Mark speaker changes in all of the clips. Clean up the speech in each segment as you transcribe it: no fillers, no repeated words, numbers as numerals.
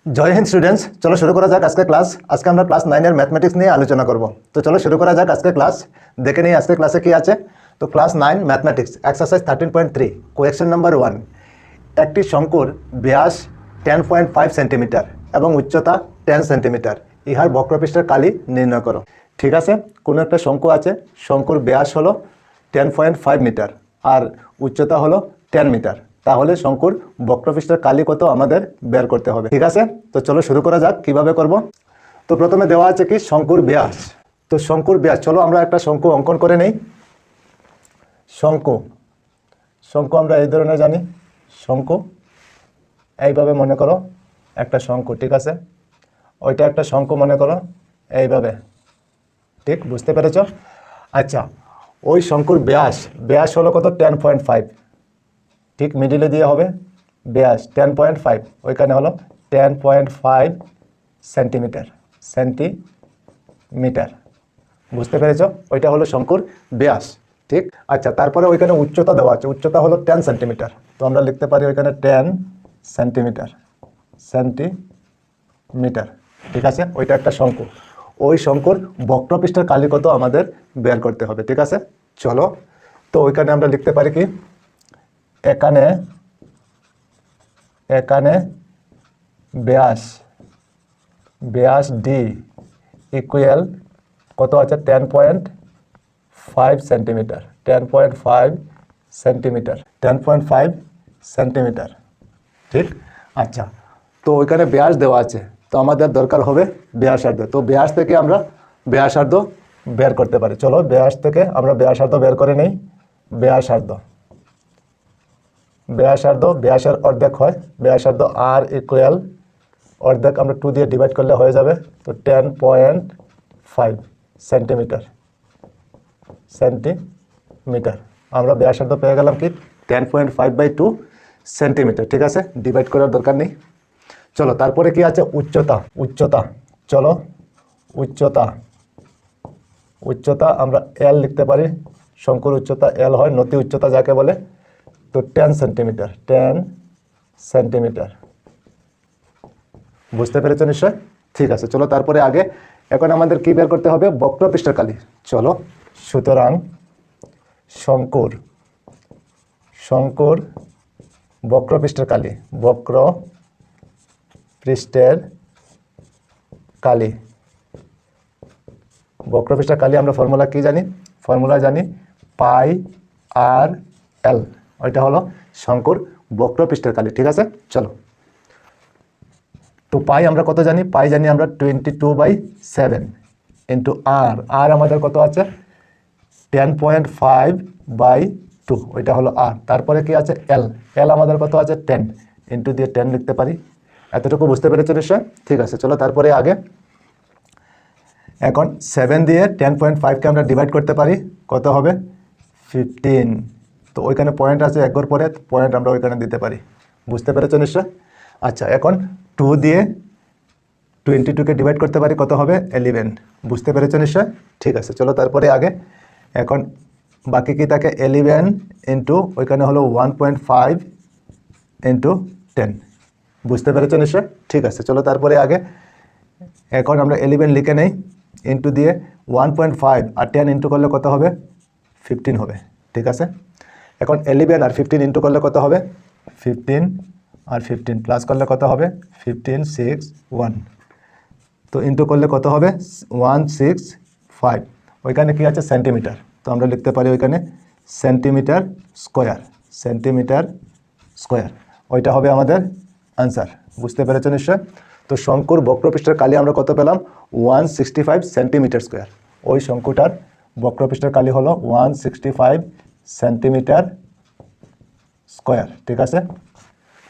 Speaker 1: জয় Hind students, চলো শুরু করা যাক আজকে ক্লাস। আজকে আমরা ক্লাস 9 এর ম্যাথমেটিক্স নিয়ে আলোচনা করব। তো চলো শুরু করা যাক আজকে ক্লাস। দেখে নিই আজকে ক্লাসে কি আছে। তো class 9 mathematics exercise 13.3 question number 1। একটি শঙ্কুর ব্যাস 10.5 সেন্টিমিটার এবং উচ্চতা 10 সেন্টিমিটার, ইহার বক্রপৃষ্ঠের কালি নির্ণয় করো। ঠিক আছে, কোনো একটা শঙ্কু আছে, শঙ্কুর ব্যাস হলো 10.5 মিটার আর উচ্চতা হলো 10 মিটার। তাহলে শঙ্কুর বক্রপৃষ্ঠের কালি কত আমাদের বের করতে হবে। ঠিক আছে, তো চলো শুরু করা যাক কিভাবে করব। তো প্রথমে দেওয়া আছে কি শঙ্কুর ব্যাস। তো শঙ্কুর ব্যাস, চলো আমরা একটা শঙ্কু অঙ্কন করে নেই। শঙ্কু শঙ্কু আমরা এই ধরনের জানি। শঙ্কু এইভাবে মনে করো একটা শঙ্কু, ঠিক আছে। ওইটা একটা শঙ্কু মনে করো এইভাবে, ঠিক বুঝতে পেরেছ? আচ্ছা, ওই শঙ্কুর ব্যাস হলো কত? 10.5, ঠিক মিডিলে দিয়ে হবে ব্যাস 10.5, ওইখানে হলো 10.5 সেন্টিমিটার। বুঝতে পেরেছ? ওইটা হলো শঙ্কুর ব্যাস, ঠিক। আচ্ছা, তারপরে ওইখানে উচ্চতা দেওয়া আছে, উচ্চতা হলো 10 সেন্টিমিটার। তো আমরা লিখতে পারি ওইখানে 10 সেন্টিমিটার, ঠিক আছে। ওইটা একটা শঙ্কু। ওই শঙ্কুর বক্রপৃষ্ঠের কালি কত আমাদের বের করতে হবে, ঠিক আছে। চলো, তো ওইখানে আমরা লিখতে পারি কি, এখানে ব্যাস ডি ইকুয়াল কত আছে? 10.5 সেন্টিমিটার, 10.5 সেন্টিমিটার, ঠিক। আচ্ছা, তো ওইখানে ব্যাস দেওয়া আছে, তো আমাদের দরকার হবে ব্যাসার্ধ। তো ব্যাস থেকে আমরা ব্যাসার্ধ বের করতে পারি। চলো ব্যাস থেকে আমরা ব্যাসার্ধ বের করে নেই। ব্যাসের অর্ধেক হয়, ব্যাসার্ধ আর ইকুয়াল অর্ধেক আমরা 2 দিয়ে ডিভাইড করলে হয়ে যাবে। তো 10.5 সেন্টিমিটার। আমরা ব্যাসার্ধ পেয়ে গেলাম কি 10.5/2 সেন্টিমিটার, ঠিক আছে। ডিভাইড করার দরকার নেই। চলো তারপরে কি আছে? উচ্চতা। চলো উচ্চতা আমরা এল লিখতে পারি। শঙ্কুর উচ্চতা এল হয়, নতি উচ্চতা যাকে বলে। তো 10 সেন্টিমিটার। বুঝতে পেরেছ নিশ্চয়? ঠিক আছে, চলো তারপরে আগে এখন আমাদের কি বের করতে হবে? বক্রপৃষ্ঠের কালি। চলো, সুতরাং শঙ্কুর বক্রপৃষ্ঠের কালি আমরা ফর্মুলা কি জানি? জানি পাই আর এল। ওইটা হলো শঙ্কুর বক্রপৃষ্ঠের কালি, ঠিক আছে। চলো, তো পাই আমরা কত জানি? পাই জানি আমরা 22/7 ইন্টু আর আমাদের কত আছে? 10.5/2, ওইটা হলো আর। তারপরে কি আছে? এল আমাদের কত আছে? 10 ইন্টু দিয়ে 10 লিখতে পারি। এতটুকু বুঝতে পেরেছো নিশ্চয়? ঠিক আছে, চলো তারপরে আগে এখন 7 দিয়ে 10.5কে আমরা ডিভাইড করতে পারি। কত হবে? 15। তো ওইখানে পয়েন্ট আছে, এক ঘর পরে পয়েন্ট আমরা ওইখানে দিতে পারি। বুঝতে পেরেছো নিশ্চয়? আচ্ছা, এখন 2 দিয়ে 22কে ডিভাইড করতে পারি। কত হবে? 11। বুঝতে পেরেছো নিশ্চয়? ঠিক আছে, চলো তারপরে আগে এখন বাকি কি থাকে? 11 ইন্টু ওইখানে হলো 1.5 ইন্টু 10। বুঝতে পেরেছো নিশ্চয়? ঠিক আছে, চলো তারপরে আগে এখন আমরা 11 লিখে নেই, ইন্টু দিয়ে 1.5 আর 10 ইন্টু করলে কত হবে? 15 হবে, ঠিক আছে। এখন 11 আর 15 ইন্টু করলে কত হবে? 15 আর 15 প্লাস করলে কত হবে? 15, 6, 1। তো ইন্টু করলে কত হবে? 165। ওইখানে কি আছে? সেন্টিমিটার। তো আমরা লিখতে পারি ওইখানে সেন্টিমিটার স্কোয়ার। ওইটা হবে আমাদের আনসার। বুঝতে পেরেছো নিশ্চয়? তো শঙ্কুর বক্রপৃষ্ঠের কালি আমরা কত পেলাম? 165 সেন্টিমিটার স্কোয়ার। ওই শঙ্কুটার বক্রপৃষ্ঠের কালি হলো 165 সেন্টিমিটার স্কোয়ার, ঠিক আছে।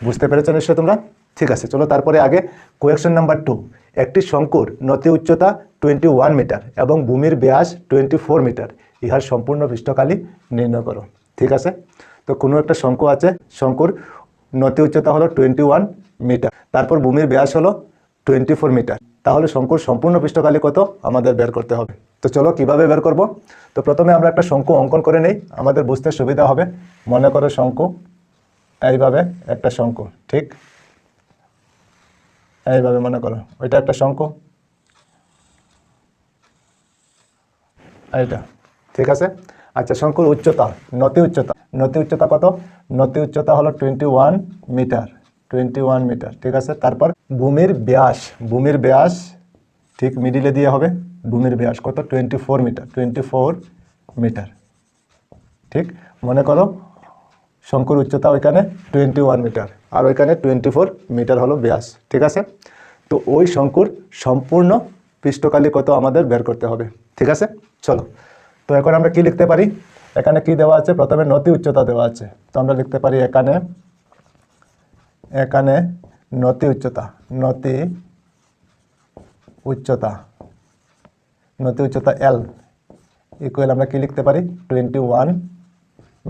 Speaker 1: বুঝতে পেরেছো নিশ্চয় তোমরা? ঠিক আছে, চলো তারপরে আগে কোয়েশ্চেন নাম্বার 2। একটি শঙ্কুর নতি উচ্চতা 21 মিটার এবং ভূমির ব্যাস 24 মিটার, ইহার সম্পূর্ণ পৃষ্ঠকালি নির্ণয় করো। ঠিক আছে, তো কোনো একটা শঙ্কু আছে, শঙ্কুর নতি উচ্চতা হলো 21 মিটার, তারপর ভূমির ব্যাস হলো 24 মিটার। তাহলে শঙ্কুর সম্পূর্ণ পৃষ্ঠকালি কত আমাদের বের করতে হবে। তো চলো কিভাবে বের করব। তো প্রথমে আমরা একটা শঙ্কু অঙ্কন করে নেই, আমাদের বুঝতে সুবিধা হবে। মনে করো শঙ্কু এইভাবে একটা শঙ্কু, ঠিক। এইভাবে মনে করো ওইটা একটা শঙ্কু, এইটা, ঠিক আছে। আচ্ছা, শঙ্কুর উচ্চতা, নতি উচ্চতা কত? নতি উচ্চতা হলো 21 মিটার, 21 মিটার, ঠিক আছে। তারপর ভূমির ব্যাস ঠিক মিডিলে দিয়ে হবে। ভূমির ব্যাস কত? 24 মিটার, 24 মিটার, ঠিক। মনে করো শঙ্কুর উচ্চতা ওইখানে 21 মিটার আর ওইখানে 24 মিটার হলো ব্যাস, ঠিক আছে। তো ওই শঙ্কুর সম্পূর্ণ পৃষ্ঠকালি কত আমাদের বের করতে হবে, ঠিক আছে। চলো, তো এখন আমরা কি লিখতে পারি? এখানে কি দেওয়া আছে? প্রথমে নতি উচ্চতা দেওয়া আছে, তো আমরা লিখতে পারি এখানে নতি উচ্চতা এল ইকুয়াল আমরা কি লিখতে পারি? 21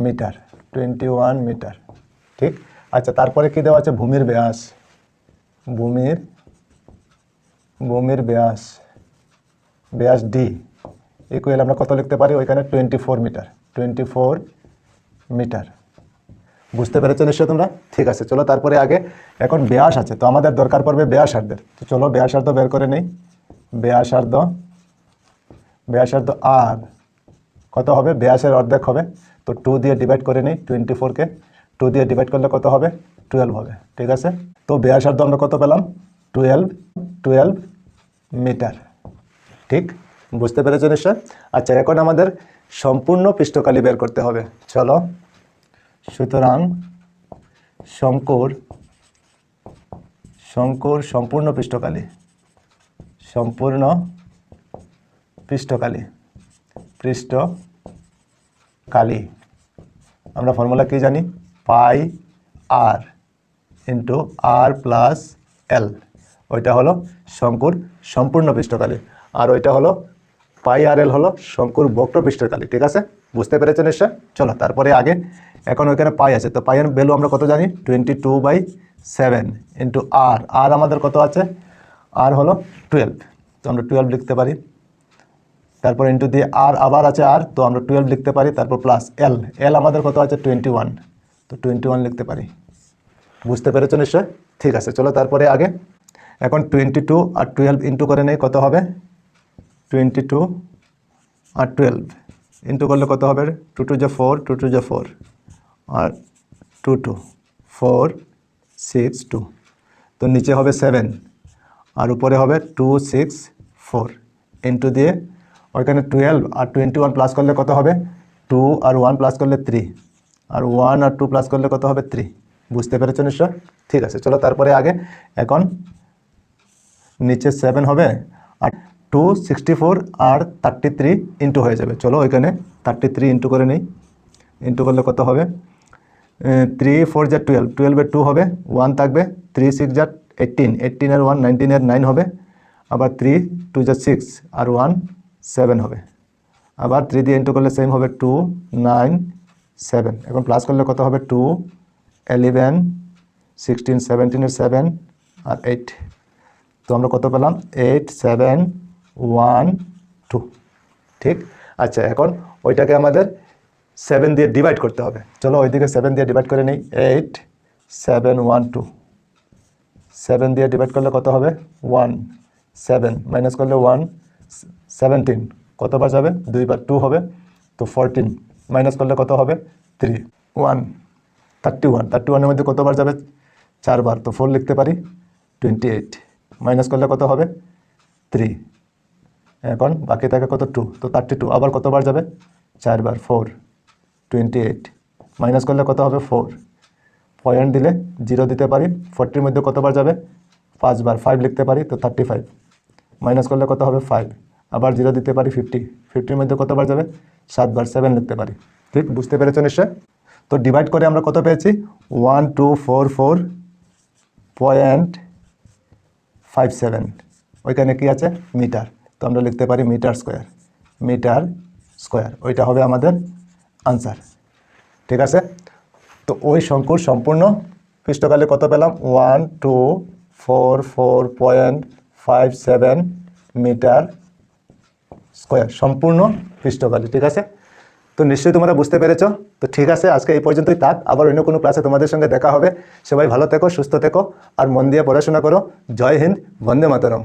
Speaker 1: মিটার, 21 মিটার, ঠিক। আচ্ছা, তারপরে কি দেওয়া আছে? ভূমির ব্যাস ডি ইকুয়াল আমরা কত লিখতে পারি? ওইখানে 24 মিটার। বুঝতে পেরেছো নিশ্চয় তোমরা? ঠিক আছে, চলো তারপরে আগে এখন ব্যাস আছে, তো আমাদের দরকার পড়বে ব্যাসার্ধের। তো চলো ব্যাসার্ধ বের করে নেই। ব্যাসার্ধ আর কত হবে? ব্যাসের অর্ধেক হবে, তো 2 দিয়ে ডিভাইড করে নিই। 24কে 2 দিয়ে ডিভাইড করলে কত হবে? 12 হবে, ঠিক আছে। তো ব্যাসার্ধ আমরা কত পেলাম? 12 মিটার, ঠিক। বুঝতে পেরেছো নিশ্চয়? আচ্ছা, এখন আমাদের সম্পূর্ণ পৃষ্ঠকালি বের করতে হবে। চলো, সুতরাং শঙ্কুর সম্পূর্ণ পৃষ্ঠকালি আমরা ফর্মুলা কি জানি? পাই আর ইন্টু আর প্লাস এল, ওইটা হলো শঙ্কুর সম্পূর্ণ পৃষ্ঠকালি, আর ওইটা হলো পাই আর এল হলো শঙ্কুর বক্র পৃষ্ঠকালি, ঠিক আছে। বুঝতে পেরেছেন নিশ্চয়? চলো তারপরে আগে এখন ওইখানে পাই আছে, তো পাইয়ের ভ্যালু আমরা কত জানি? 22/7 ইন্টু আর আমাদের কত আছে? আর হলো 12, তো আমরা 12 লিখতে পারি। তারপর ইন্টু দিয়ে আর আবার আছে আর, তো আমরা 12 লিখতে পারি। তারপর প্লাস এল আমাদের কত আছে? 21, তো 21 লিখতে পারি। বুঝতে পেরেছো নিশ্চয়? ঠিক আছে, চলো তারপরে আগে এখন 22 আর 12 ইন্টু করে নেই, কত হবে? 22 আর 12 ইন্টু করলে কত হবে? 2 2 যা 4, 2 2 যা 4 আর 2 2 4 6 2, তো নিচে হবে 7 আর উপরে হবে 2 6 4 ইন্টু দিয়ে ওইখানে 12 আর 21 প্লাস করলে কত হবে? 2 আর 1 প্লাস করলে 3 আর 1 আর 2 প্লাস করলে কত হবে? 3। বুঝতে পেরেছো নিশ্চয়? ঠিক আছে, চলো তারপরে আগে এখন নিচে 7 হবে আর 264 আর 33 ইন্টু হয়ে যাবে। চলো ওইখানে 33 ইন্টু করে নেই। ইন্টু করলে কত হবে? 3 4 যা 12, 12 2 হবে, 1 থাকবে, 3 6 যা 18, 18 আর 1 19 এর 9 হবে, আবার 3 2 যা 6 আর 1 7 হবে, আবার 3 দিয়ে ইন্টু করলে সেম হবে 2 9 7, এখন প্লাস করলে কত হবে? 2 11 16 17 এর 7 আর 8, তো আমরা কত পেলাম? 8 7 1 2, ঠিক। আচ্ছা, এখন ওইটাকে আমাদের 7 দিয়ে ডিভাইড করতে হবে। চলো ওইদিকে 7 দিয়ে ডিভাইড করে নিই। 8 7 1 2, 7 দিয়ে ডিভাইড করলে কত হবে? 1 7 মাইনাস করলে 1 17, কতবার যাবে? 2 বার, 2 হবে, তো 14 মাইনাস করলে কত হবে? 3 1 31 এর মধ্যে কতবার যাবে? 4 বার, তো 4 লিখতে পারি। 28 মাইনাস করলে কত হবে? 3, এখন বাকি থাকে কত? 2, তো 32 আবার কতবার যাবে? 4 বার, 4 28 মাইনাস করলে কত হবে? 4, পয়েন্ট দিলে 0 দিতে পারি। 40 মধ্যে কতবার যাবে? 5 বার, 5 লিখতে পারি, তো 35 মাইনাস করলে কত হবে? 5, আবার 0 দিতে পারি। 50 মধ্যে কতবার যাবে? 7 বার, 7 লিখতে পারি, ঠিক। বুঝতে পেরেছো নিশ্চয়? তো ডিভাইড করে আমরা কত পেয়েছি? 1244.57, ওইখানে কি আছে? মিটার, তো আমরা লিখতে পারি মিটার স্কোয়ার, ওইটা হবে আমাদের আনসার, ঠিক আছে। তো ওই শঙ্কুর সম্পূর্ণ পৃষ্ঠকালে কত পেলাম? 1244.57 মিটার স্কোয়ার সম্পূর্ণ পৃষ্ঠকালি, ঠিক আছে। তো নিশ্চয়ই তোমরা বুঝতে পেরেছো। তো ঠিক আছে, আজকে এই পর্যন্তই থাক। আবার অন্য কোনো ক্লাসে তোমাদের সঙ্গে দেখা হবে। সবাই ভালো থেকো, সুস্থ থেকো আর মন দিয়ে পড়াশোনা করো। জয় হিন্দ, বন্দে মাতরম।